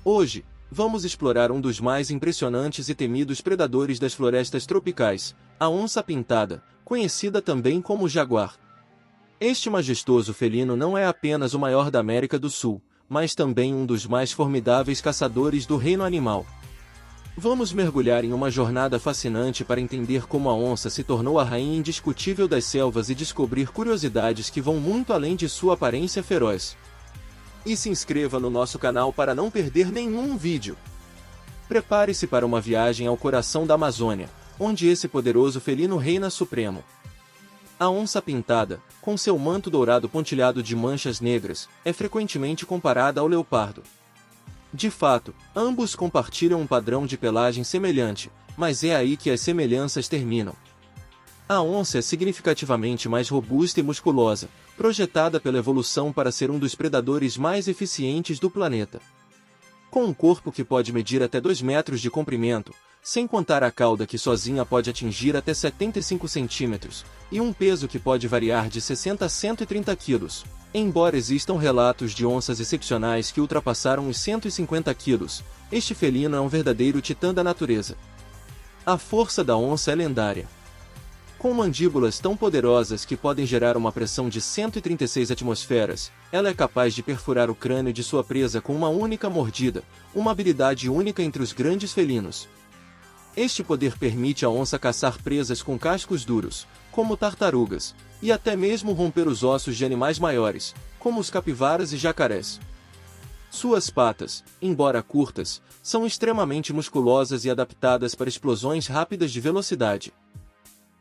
Hoje, vamos explorar um dos mais impressionantes e temidos predadores das florestas tropicais, a onça-pintada, conhecida também como jaguar. Este majestoso felino não é apenas o maior da América do Sul, mas também um dos mais formidáveis caçadores do reino animal. Vamos mergulhar em uma jornada fascinante para entender como a onça se tornou a rainha indiscutível das selvas e descobrir curiosidades que vão muito além de sua aparência feroz. E se inscreva no nosso canal para não perder nenhum vídeo. Prepare-se para uma viagem ao coração da Amazônia, onde esse poderoso felino reina supremo. A onça-pintada, com seu manto dourado pontilhado de manchas negras, é frequentemente comparada ao leopardo. De fato, ambos compartilham um padrão de pelagem semelhante, mas é aí que as semelhanças terminam. A onça é significativamente mais robusta e musculosa, projetada pela evolução para ser um dos predadores mais eficientes do planeta. Com um corpo que pode medir até 2 metros de comprimento, sem contar a cauda que sozinha pode atingir até 75 centímetros, e um peso que pode variar de 60 a 130 quilos. Embora existam relatos de onças excepcionais que ultrapassaram os 150 quilos, este felino é um verdadeiro titã da natureza. A força da onça é lendária. Com mandíbulas tão poderosas que podem gerar uma pressão de 136 atmosferas, ela é capaz de perfurar o crânio de sua presa com uma única mordida, uma habilidade única entre os grandes felinos. Este poder permite à onça caçar presas com cascos duros, como tartarugas, e até mesmo romper os ossos de animais maiores, como os capivaras e jacarés. Suas patas, embora curtas, são extremamente musculosas e adaptadas para explosões rápidas de velocidade.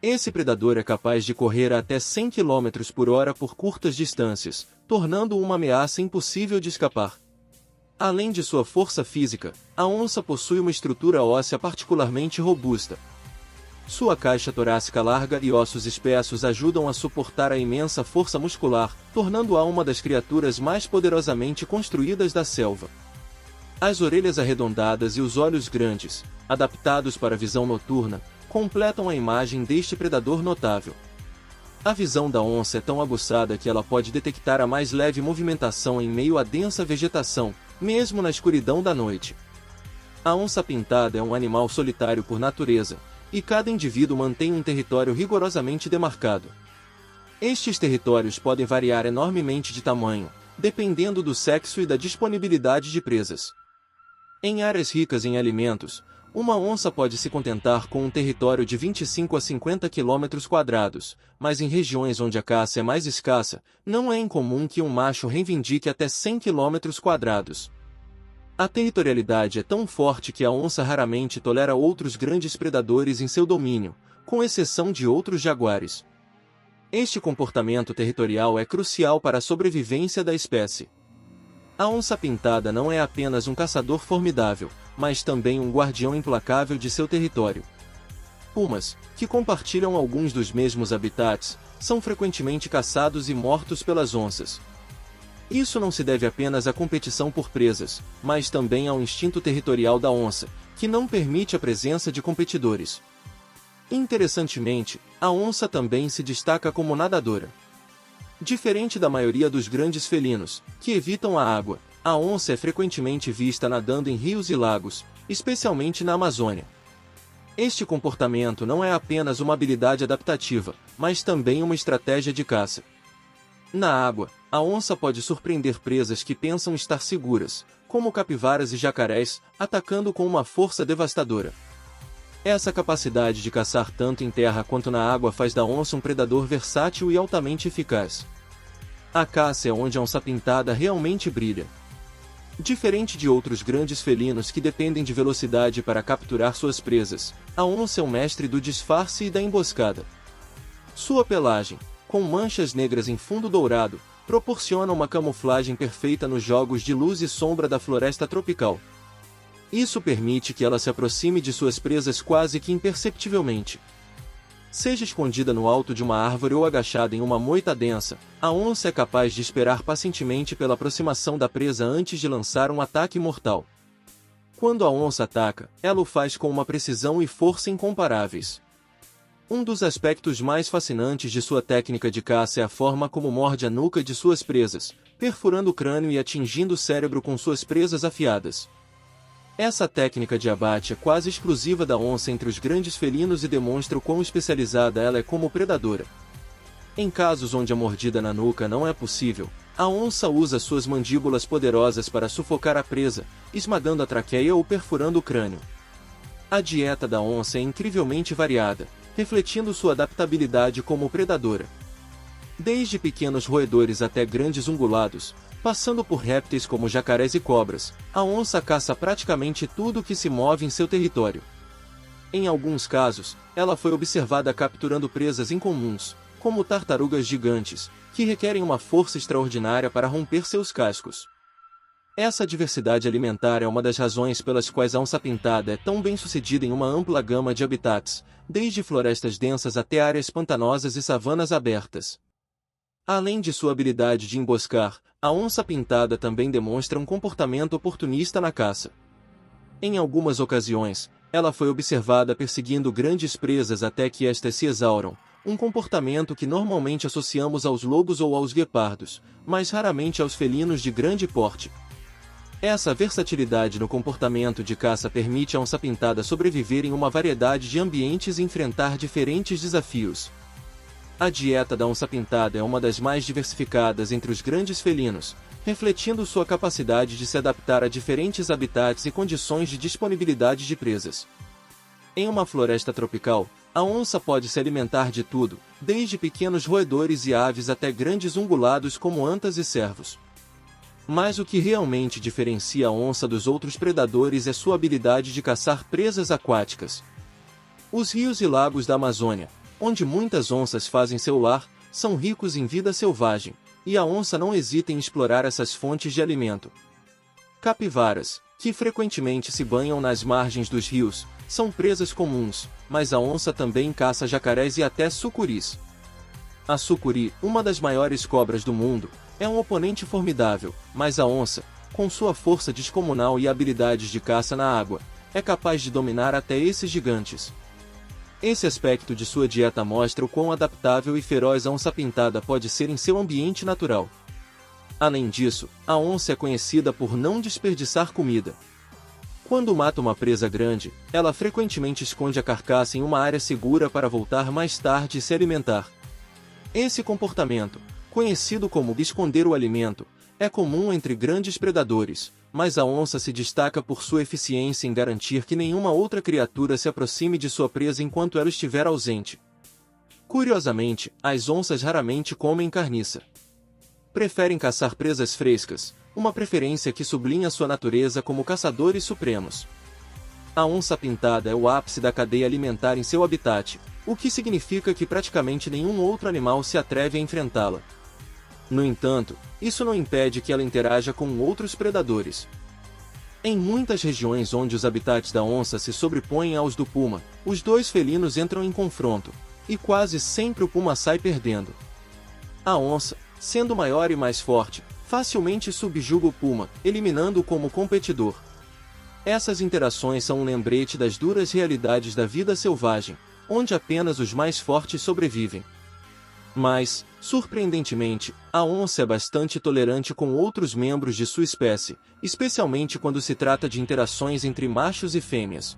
Esse predador é capaz de correr a até 100 km por hora por curtas distâncias, tornando-o uma ameaça impossível de escapar. Além de sua força física, a onça possui uma estrutura óssea particularmente robusta. Sua caixa torácica larga e ossos espessos ajudam a suportar a imensa força muscular, tornando-a uma das criaturas mais poderosamente construídas da selva. As orelhas arredondadas e os olhos grandes, adaptados para a visão noturna, completam a imagem deste predador notável. A visão da onça é tão aguçada que ela pode detectar a mais leve movimentação em meio à densa vegetação, mesmo na escuridão da noite. A onça-pintada é um animal solitário por natureza, e cada indivíduo mantém um território rigorosamente demarcado. Estes territórios podem variar enormemente de tamanho, dependendo do sexo e da disponibilidade de presas. Em áreas ricas em alimentos, uma onça pode se contentar com um território de 25 a 50 km², mas em regiões onde a caça é mais escassa, não é incomum que um macho reivindique até 100 km². A territorialidade é tão forte que a onça raramente tolera outros grandes predadores em seu domínio, com exceção de outros jaguares. Este comportamento territorial é crucial para a sobrevivência da espécie. A onça-pintada não é apenas um caçador formidável, mas também um guardião implacável de seu território. Pumas, que compartilham alguns dos mesmos habitats, são frequentemente caçados e mortos pelas onças. Isso não se deve apenas à competição por presas, mas também ao instinto territorial da onça, que não permite a presença de competidores. Interessantemente, a onça também se destaca como nadadora. Diferente da maioria dos grandes felinos, que evitam a água, a onça é frequentemente vista nadando em rios e lagos, especialmente na Amazônia. Este comportamento não é apenas uma habilidade adaptativa, mas também uma estratégia de caça. Na água, a onça pode surpreender presas que pensam estar seguras, como capivaras e jacarés, atacando com uma força devastadora. Essa capacidade de caçar tanto em terra quanto na água faz da onça um predador versátil e altamente eficaz. A caça é onde a onça-pintada realmente brilha. Diferente de outros grandes felinos que dependem de velocidade para capturar suas presas, a onça é um mestre do disfarce e da emboscada. Sua pelagem, com manchas negras em fundo dourado, proporciona uma camuflagem perfeita nos jogos de luz e sombra da floresta tropical. Isso permite que ela se aproxime de suas presas quase que imperceptivelmente. Seja escondida no alto de uma árvore ou agachada em uma moita densa, a onça é capaz de esperar pacientemente pela aproximação da presa antes de lançar um ataque mortal. Quando a onça ataca, ela o faz com uma precisão e força incomparáveis. Um dos aspectos mais fascinantes de sua técnica de caça é a forma como morde a nuca de suas presas, perfurando o crânio e atingindo o cérebro com suas presas afiadas. Essa técnica de abate é quase exclusiva da onça entre os grandes felinos e demonstra o quão especializada ela é como predadora. Em casos onde a mordida na nuca não é possível, a onça usa suas mandíbulas poderosas para sufocar a presa, esmagando a traqueia ou perfurando o crânio. A dieta da onça é incrivelmente variada, refletindo sua adaptabilidade como predadora. Desde pequenos roedores até grandes ungulados, passando por répteis como jacarés e cobras, a onça caça praticamente tudo que se move em seu território. Em alguns casos, ela foi observada capturando presas incomuns, como tartarugas gigantes, que requerem uma força extraordinária para romper seus cascos. Essa diversidade alimentar é uma das razões pelas quais a onça-pintada é tão bem-sucedida em uma ampla gama de habitats, desde florestas densas até áreas pantanosas e savanas abertas. Além de sua habilidade de emboscar, a onça-pintada também demonstra um comportamento oportunista na caça. Em algumas ocasiões, ela foi observada perseguindo grandes presas até que estas se exauram, um comportamento que normalmente associamos aos lobos ou aos guepardos, mas raramente aos felinos de grande porte. Essa versatilidade no comportamento de caça permite à onça-pintada sobreviver em uma variedade de ambientes e enfrentar diferentes desafios. A dieta da onça-pintada é uma das mais diversificadas entre os grandes felinos, refletindo sua capacidade de se adaptar a diferentes habitats e condições de disponibilidade de presas. Em uma floresta tropical, a onça pode se alimentar de tudo, desde pequenos roedores e aves até grandes ungulados como antas e cervos. Mas o que realmente diferencia a onça dos outros predadores é sua habilidade de caçar presas aquáticas. Os rios e lagos da Amazônia, onde muitas onças fazem seu lar, são ricos em vida selvagem, e a onça não hesita em explorar essas fontes de alimento. Capivaras, que frequentemente se banham nas margens dos rios, são presas comuns, mas a onça também caça jacarés e até sucuris. A sucuri, uma das maiores cobras do mundo, é um oponente formidável, mas a onça, com sua força descomunal e habilidades de caça na água, é capaz de dominar até esses gigantes. Esse aspecto de sua dieta mostra o quão adaptável e feroz a onça-pintada pode ser em seu ambiente natural. Além disso, a onça é conhecida por não desperdiçar comida. Quando mata uma presa grande, ela frequentemente esconde a carcaça em uma área segura para voltar mais tarde e se alimentar. Esse comportamento, conhecido como esconder o alimento, é comum entre grandes predadores, mas a onça se destaca por sua eficiência em garantir que nenhuma outra criatura se aproxime de sua presa enquanto ela estiver ausente. Curiosamente, as onças raramente comem carniça. Preferem caçar presas frescas, uma preferência que sublinha sua natureza como caçadores supremos. A onça-pintada é o ápice da cadeia alimentar em seu habitat, o que significa que praticamente nenhum outro animal se atreve a enfrentá-la. No entanto, isso não impede que ela interaja com outros predadores. Em muitas regiões onde os habitats da onça se sobrepõem aos do puma, os dois felinos entram em confronto, e quase sempre o puma sai perdendo. A onça, sendo maior e mais forte, facilmente subjuga o puma, eliminando-o como competidor. Essas interações são um lembrete das duras realidades da vida selvagem, onde apenas os mais fortes sobrevivem. Mas, surpreendentemente, a onça é bastante tolerante com outros membros de sua espécie, especialmente quando se trata de interações entre machos e fêmeas.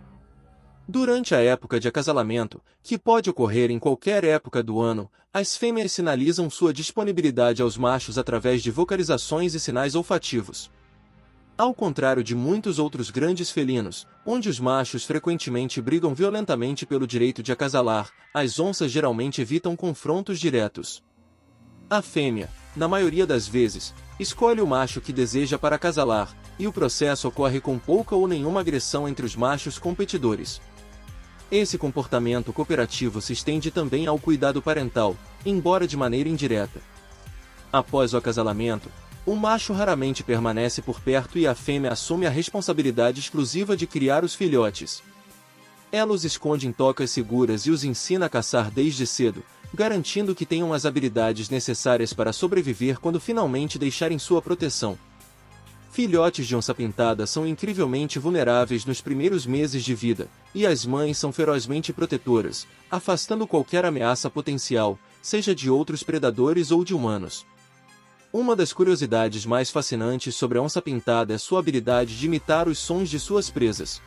Durante a época de acasalamento, que pode ocorrer em qualquer época do ano, as fêmeas sinalizam sua disponibilidade aos machos através de vocalizações e sinais olfativos. Ao contrário de muitos outros grandes felinos, onde os machos frequentemente brigam violentamente pelo direito de acasalar, as onças geralmente evitam confrontos diretos. A fêmea, na maioria das vezes, escolhe o macho que deseja para acasalar, e o processo ocorre com pouca ou nenhuma agressão entre os machos competidores. Esse comportamento cooperativo se estende também ao cuidado parental, embora de maneira indireta. Após o acasalamento, o macho raramente permanece por perto e a fêmea assume a responsabilidade exclusiva de criar os filhotes. Ela os esconde em tocas seguras e os ensina a caçar desde cedo, garantindo que tenham as habilidades necessárias para sobreviver quando finalmente deixarem sua proteção. Filhotes de onça-pintada são incrivelmente vulneráveis nos primeiros meses de vida, e as mães são ferozmente protetoras, afastando qualquer ameaça potencial, seja de outros predadores ou de humanos. Uma das curiosidades mais fascinantes sobre a onça-pintada é sua habilidade de imitar os sons de suas presas.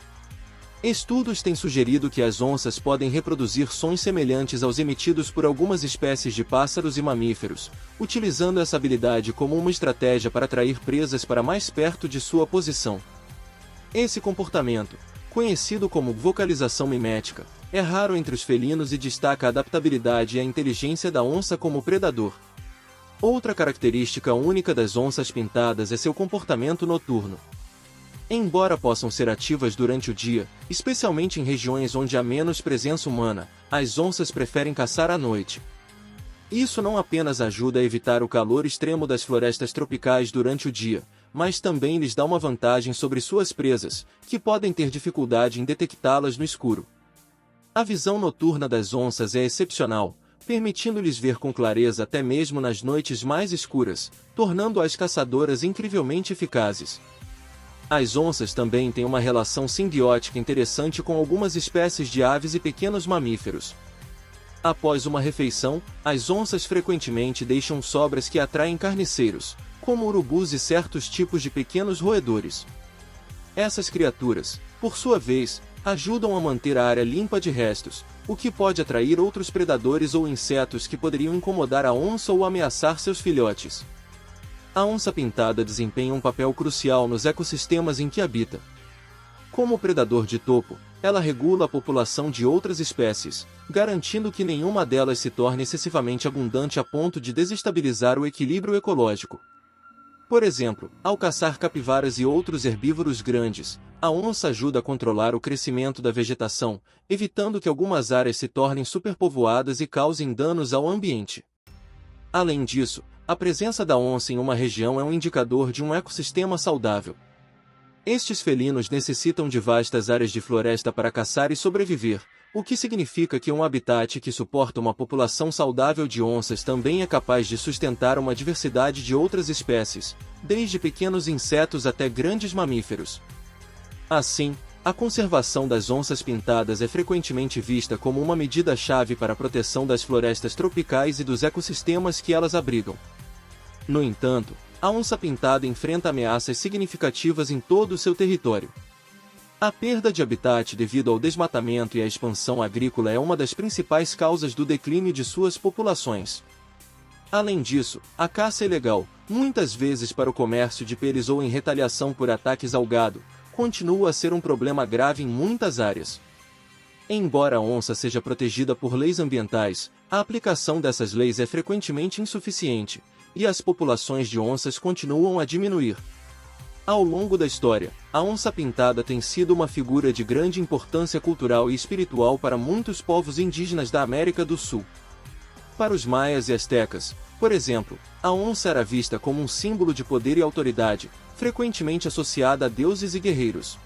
Estudos têm sugerido que as onças podem reproduzir sons semelhantes aos emitidos por algumas espécies de pássaros e mamíferos, utilizando essa habilidade como uma estratégia para atrair presas para mais perto de sua posição. Esse comportamento, conhecido como vocalização mimética, é raro entre os felinos e destaca a adaptabilidade e a inteligência da onça como predador. Outra característica única das onças pintadas é seu comportamento noturno. Embora possam ser ativas durante o dia, especialmente em regiões onde há menos presença humana, as onças preferem caçar à noite. Isso não apenas ajuda a evitar o calor extremo das florestas tropicais durante o dia, mas também lhes dá uma vantagem sobre suas presas, que podem ter dificuldade em detectá-las no escuro. A visão noturna das onças é excepcional, permitindo-lhes ver com clareza até mesmo nas noites mais escuras, tornando-as caçadoras incrivelmente eficazes. As onças também têm uma relação simbiótica interessante com algumas espécies de aves e pequenos mamíferos. Após uma refeição, as onças frequentemente deixam sobras que atraem carniceiros, como urubus e certos tipos de pequenos roedores. Essas criaturas, por sua vez, ajudam a manter a área limpa de restos, o que pode atrair outros predadores ou insetos que poderiam incomodar a onça ou ameaçar seus filhotes. A onça-pintada desempenha um papel crucial nos ecossistemas em que habita. Como predador de topo, ela regula a população de outras espécies, garantindo que nenhuma delas se torne excessivamente abundante a ponto de desestabilizar o equilíbrio ecológico. Por exemplo, ao caçar capivaras e outros herbívoros grandes, a onça ajuda a controlar o crescimento da vegetação, evitando que algumas áreas se tornem superpovoadas e causem danos ao ambiente. Além disso, a presença da onça em uma região é um indicador de um ecossistema saudável. Estes felinos necessitam de vastas áreas de floresta para caçar e sobreviver, o que significa que um habitat que suporta uma população saudável de onças também é capaz de sustentar uma diversidade de outras espécies, desde pequenos insetos até grandes mamíferos. Assim, a conservação das onças pintadas é frequentemente vista como uma medida-chave para a proteção das florestas tropicais e dos ecossistemas que elas abrigam. No entanto, a onça-pintada enfrenta ameaças significativas em todo o seu território. A perda de habitat devido ao desmatamento e à expansão agrícola é uma das principais causas do declínio de suas populações. Além disso, a caça ilegal, muitas vezes para o comércio de peles ou em retaliação por ataques ao gado, continua a ser um problema grave em muitas áreas. Embora a onça seja protegida por leis ambientais, a aplicação dessas leis é frequentemente insuficiente, e as populações de onças continuam a diminuir. Ao longo da história, a onça-pintada tem sido uma figura de grande importância cultural e espiritual para muitos povos indígenas da América do Sul. Para os maias e astecas, por exemplo, a onça era vista como um símbolo de poder e autoridade, frequentemente associada a deuses e guerreiros.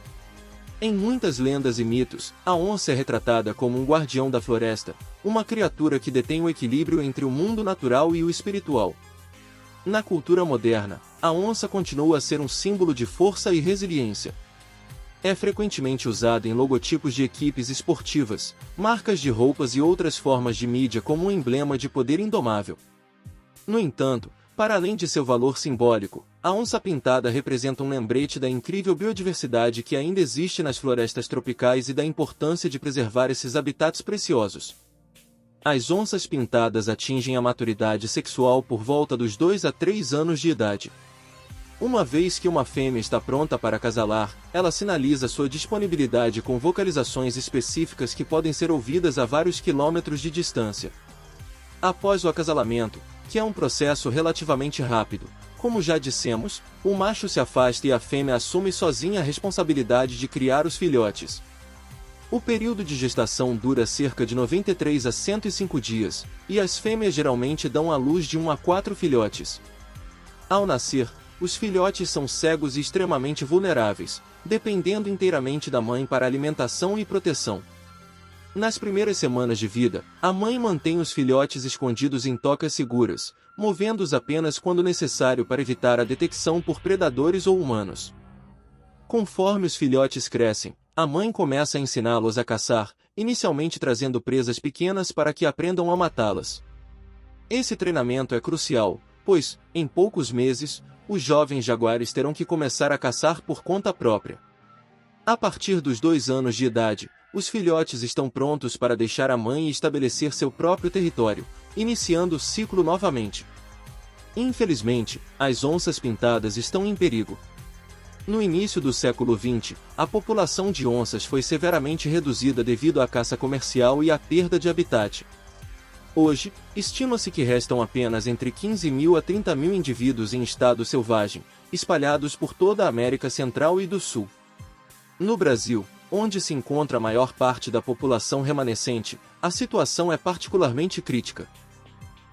Em muitas lendas e mitos, a onça é retratada como um guardião da floresta, uma criatura que detém o equilíbrio entre o mundo natural e o espiritual. Na cultura moderna, a onça continua a ser um símbolo de força e resiliência. É frequentemente usado em logotipos de equipes esportivas, marcas de roupas e outras formas de mídia como um emblema de poder indomável. No entanto, para além de seu valor simbólico, a onça-pintada representa um lembrete da incrível biodiversidade que ainda existe nas florestas tropicais e da importância de preservar esses habitats preciosos. As onças pintadas atingem a maturidade sexual por volta dos 2 a 3 anos de idade. Uma vez que uma fêmea está pronta para acasalar, ela sinaliza sua disponibilidade com vocalizações específicas que podem ser ouvidas a vários quilômetros de distância. Após o acasalamento, que é um processo relativamente rápido, como já dissemos, o macho se afasta e a fêmea assume sozinha a responsabilidade de criar os filhotes. O período de gestação dura cerca de 93 a 105 dias, e as fêmeas geralmente dão à luz de 1 a 4 filhotes. Ao nascer, os filhotes são cegos e extremamente vulneráveis, dependendo inteiramente da mãe para alimentação e proteção. Nas primeiras semanas de vida, a mãe mantém os filhotes escondidos em tocas seguras, movendo-os apenas quando necessário para evitar a detecção por predadores ou humanos. Conforme os filhotes crescem, a mãe começa a ensiná-los a caçar, inicialmente trazendo presas pequenas para que aprendam a matá-las. Esse treinamento é crucial, pois, em poucos meses, os jovens jaguares terão que começar a caçar por conta própria. A partir dos 2 anos de idade, os filhotes estão prontos para deixar a mãe e estabelecer seu próprio território, iniciando o ciclo novamente. Infelizmente, as onças pintadas estão em perigo. No início do século XX, a população de onças foi severamente reduzida devido à caça comercial e à perda de habitat. Hoje, estima-se que restam apenas entre 15.000 a 30.000 indivíduos em estado selvagem, espalhados por toda a América Central e do Sul. No Brasil, onde se encontra a maior parte da população remanescente, a situação é particularmente crítica.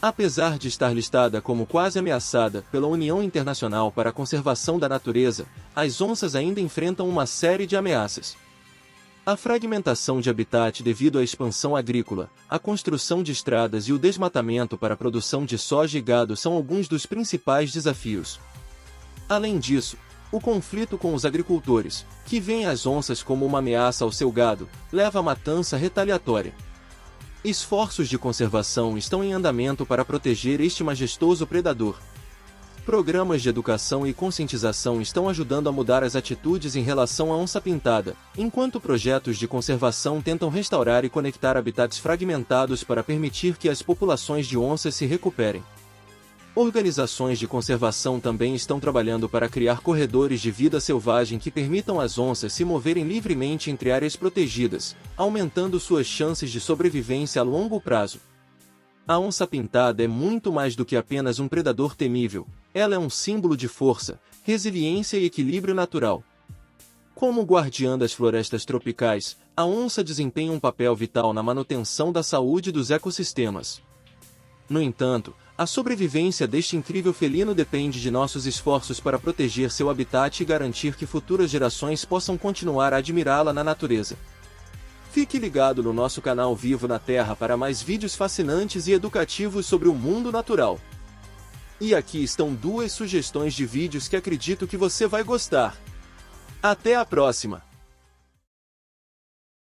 Apesar de estar listada como quase ameaçada pela União Internacional para a Conservação da Natureza, as onças ainda enfrentam uma série de ameaças. A fragmentação de habitat devido à expansão agrícola, a construção de estradas e o desmatamento para a produção de soja e gado são alguns dos principais desafios. Além disso, o conflito com os agricultores, que veem as onças como uma ameaça ao seu gado, leva à matança retaliatória. Esforços de conservação estão em andamento para proteger este majestoso predador. Programas de educação e conscientização estão ajudando a mudar as atitudes em relação à onça-pintada, enquanto projetos de conservação tentam restaurar e conectar habitats fragmentados para permitir que as populações de onças se recuperem. Organizações de conservação também estão trabalhando para criar corredores de vida selvagem que permitam às onças se moverem livremente entre áreas protegidas, aumentando suas chances de sobrevivência a longo prazo. A onça-pintada é muito mais do que apenas um predador temível, ela é um símbolo de força, resiliência e equilíbrio natural. Como guardiã das florestas tropicais, a onça desempenha um papel vital na manutenção da saúde dos ecossistemas. No entanto, a sobrevivência deste incrível felino depende de nossos esforços para proteger seu habitat e garantir que futuras gerações possam continuar a admirá-la na natureza. Fique ligado no nosso canal Vivo na Terra para mais vídeos fascinantes e educativos sobre o mundo natural. E aqui estão 2 sugestões de vídeos que acredito que você vai gostar. Até a próxima!